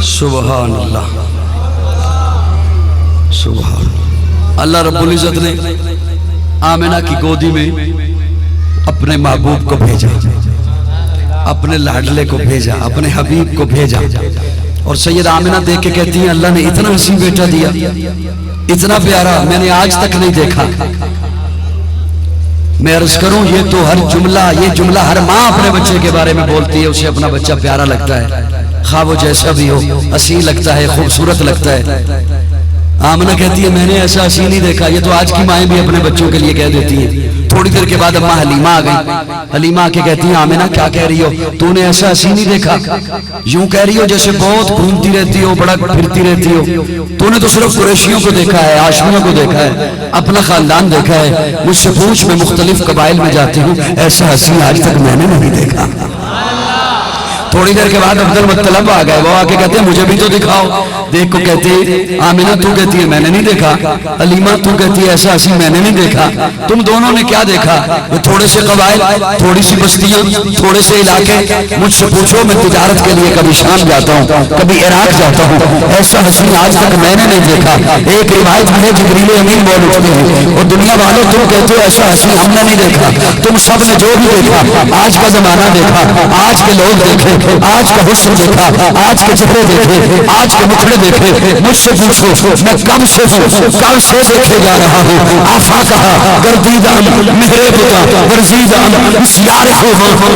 سبحان اللہ سبحان اللہ رب العزت نے آمنہ کی گودی میں اپنے محبوب کو بھیجا، اپنے لاڈلے کو بھیجا، اپنے حبیب کو بھیجا، اور سید آمنہ دیکھ کے کہتی ہیں اللہ نے اتنا حسین بیٹا دیا، اتنا پیارا میں نے آج تک نہیں دیکھا۔ میں عرض کروں یہ تو یہ جملہ ہر ماں اپنے بچے کے بارے میں بولتی ہے، اسے اپنا بچہ پیارا لگتا ہے، خواہ وہ جیسا بھی ہو، حسین لگتا ہے، خوبصورت لگتا ہے۔ آمنہ کہتی ہے میں نے ایسا حسین نہیں دیکھا۔ یہ تو آج کی مائیں بھی اپنے بچوں کے لیے کہہ دیتی ہیں۔ تھوڑی دیر کے بعد اماں حلیمہ آ گئی، حلیمہ آ کے کہتی ہیں آمنہ کیا کہہ رہی ہو، تو نے ایسا حسین نہیں دیکھا، یوں کہہ رہی ہو جیسے بہت گھومتی رہتی ہو، بڑا پھرتی رہتی ہو، تو نے تو صرف قریشیوں کو دیکھا ہے، ہاشمیوں کو دیکھا ہے، اپنا خاندان دیکھا ہے، مجھ سے پوچھ میں مختلف قبائل میں جاتی ہوں، ایسا حسین آج تک میں نے نہیں دیکھا۔ تھوڑی دیر کے بعد عبد المطلب آ گئے، وہ آ کے کہتے ہیں مجھے بھی تو دکھاؤ۔ دیکھ کو کہتی آمنہ تو کہتی ہے میں نے نہیں دیکھا، حلیمہ تو کہتی ہے ایسا حسین میں نے نہیں دیکھا، تم دونوں نے کیا دیکھا؟ وہ تھوڑے سے قبائل، تھوڑی سی بستیاں، تھوڑے سے علاقے، مجھ سے پوچھو میں تجارت کے لیے کبھی شام جاتا ہوں، کبھی عراق جاتا ہوں، ایسا حسین آج تک میں نے نہیں دیکھا۔ ایک روایت میں جبریل امین بول اٹھتے ہیں اور دنیا والوں تم کہتے ہو ایسا حسین ہم نے نہیں دیکھا، تم سب نے جو بھی دیکھا، آج کا زمانہ دیکھا، آج کے لوگ دیکھے، آج کا حسن دیکھا، آج کے چہرے دیکھے، آج کے مکھڑے دیکھے، مجھ سے پوچھو میں کم سے دیکھے جا رہا ہوں۔ آفا کہا گردیدان مہرے پتا ورزیدان اسیار ہو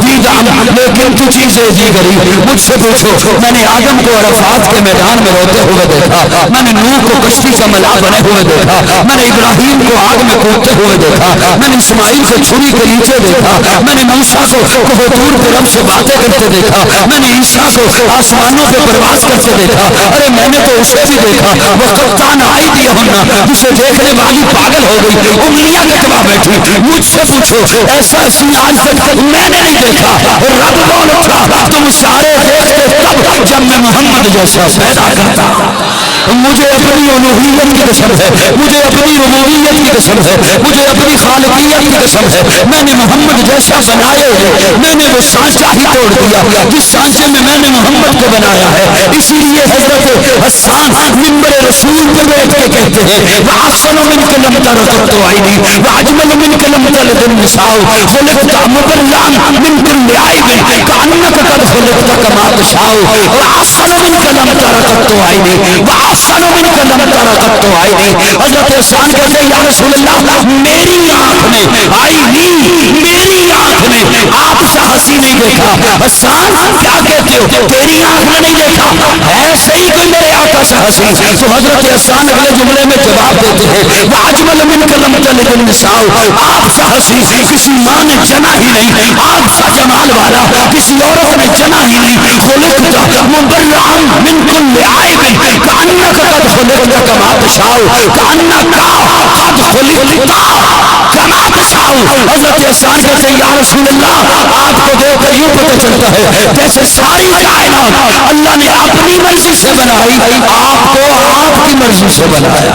دیدان لیکن تو چیزیں جی گری۔ مجھ سے پوچھو میں نے آدم کو عرفات کے میدان میں روتے ہوئے دیکھا، میں نے نوح کو کشتی کا ملا بنے ہوئے دیکھا، میں نے ابراہیم کو آگ میں کودتے ہوئے دیکھا، میں نے اسماعیل کو چھری کے نیچے دیکھا، میں نے موسیٰ کو دور پہ رب سے باتیں کرتے دیکھا، میں نے عیسیٰ کو آسمانوں پہ پرواز کرتے دیکھا۔ ارے میں نے تو اسے بھی دیکھا وقتان آئی دیا ہونا جسے دیکھنے والی پاگل ہو گئی، انگلیاں کٹوا بیٹھی۔ مجھ سے پوچھو ایسا حسین آج تک میں نے نہیں دیکھا۔ رب بول اٹھا تم سارے دیکھتے تب جب میں محمد جیسا پیدا کرتا۔ مجھے اپنی الوہیت کی قسم ہے، مجھے اپنی ربوبیت کی قسم ہے، مجھے اپنی خالقیت کی قسم ہے، میں نے محمد جیسا بنائے ہوئے، میں نے وہ سانچہ ہی توڑ دیا جس سانچے میں میں نے محمد کو بنایا ہے۔ اسی لیے حضرت حسان منبر رسول پہ بیٹھ کے کہتے ہیں وَأَحْسَنُ مِنْكَ لَمْ تَرَ قَطُّ عَيْنِي وَأَجْمَلُ مِنْكَ لَمْ تَلِدِ النِّسَاءُ خُلِقْتَ مُبَرَّأً مِنْ كُلِّ عَيْبٍ كَأَنَّكَ قَدْ خُلِقْتَ كَمَا تَشَاءُ وَأَحْسَنُ مِنْكَ لَمْ تَرَ قَطُّ عَيْنِي وَأَحْسَنُ مِنْكَ لَمْ تَرَ قَطُّ عَيْنِي۔ حضرت حسان کہتے ہیں یا رسول اللہ میری آنکھ نے میری آنکھ نے آپ سا حسین نہیں دیکھا۔ حسان کیا کہتے ہو تیری آنکھ نے نہیں دیکھا، ایسے ہی کوئی میرے آقا سا حسین؟ تو حضرت حسان اگلے جملے میں جواب دیتے ہیں وَأَجْمَلُ مِنْكَ لَمْ تَلِدِ النِّسَاءُ آپ سا حسین کسی ماں نے جنا ہی نہیں، آپ سا جمال والا کسی عورت نے جنا ہی نہیں۔ خُلِقْتَ مُبَرَّأً مِنْ كُلِّ عَيْبٍ كَأَنَّكَ قَدْ خُلِقْتَ كَمَا تَشَاءُ كَأَنَّكَ قَدْ خُلِقْتَ كَمَا تَشَاءُ۔ حضرت حسان کہتے ہیں یا رسول اللہ آپ کو دیکھ کر یوں پتہ چلتا ہے جیسے ساری کائنات اللہ نے اپنی مرضی سے بنائی، آپ کو آپ کی مرضی سے بنایا۔